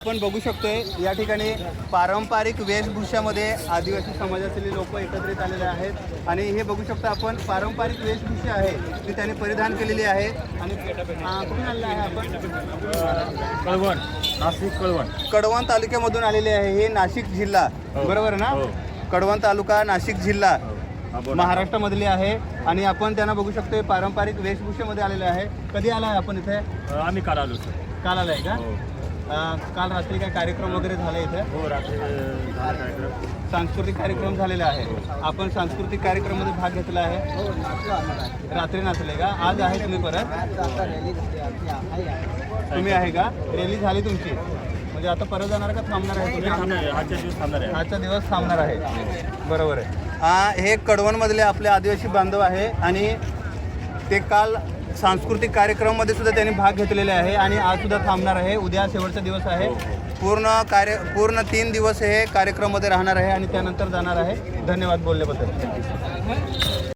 आपण बघू शकतोय या ठिकाणी पारंपरिक वेशभूषामध्ये आदिवासी समाजातील लोक एकत्रित आलेले आहेत आणि हे बघू शकतो आपण पारंपरिक वेशभूषा आहे ती त्यांनी परिधान केलेली आहे आणि कुठून आलेलं आहे आपण कळवण नाशिक कडवण तालुक्यामधून आलेले आहे हे नाशिक जिल्हा बरोबर ना कडवण तालुका नाशिक जिल्हा महाराष्ट्रामधली आहे आणि आपण त्यांना बघू शकतोय पारंपरिक वेशभूषेमध्ये आलेले आहे. कधी आला आहे आपण इथे? आम्ही काल आलो सर. काल आलाय का? काल रात्री काय कार्यक्रम वगैरे झाले इथे? हो रात्री कार्यक्रम सांस्कृतिक कार्यक्रम झालेला आहे. आपण सांस्कृतिक कार्यक्रमामध्ये भाग घेतला आहे? रात्री नाचले का? आज आहे तुम्ही परत? तुम्ही आहे का? रॅली झाली तुमची म्हणजे आता परत जाणार का थांबणार आहे? आजचा दिवस थांबणार आहे. बरोबर आहे. हे कडवणमधले आपले आदिवासी बांधव आहे आणि ते काल सांस्कृतिक कार्यक्रमामध्ये सुद्धा त्यांनी भाग घेतलेले आहे आणि आज सुद्धा थांबणार आहे. उद्या शेवटचा दिवस आहे. पूर्ण 3 दिवस हे कार्यक्रमामध्ये राहणार आहे आणि त्यानंतर जाणार आहे. धन्यवाद बोलल्याबद्दल.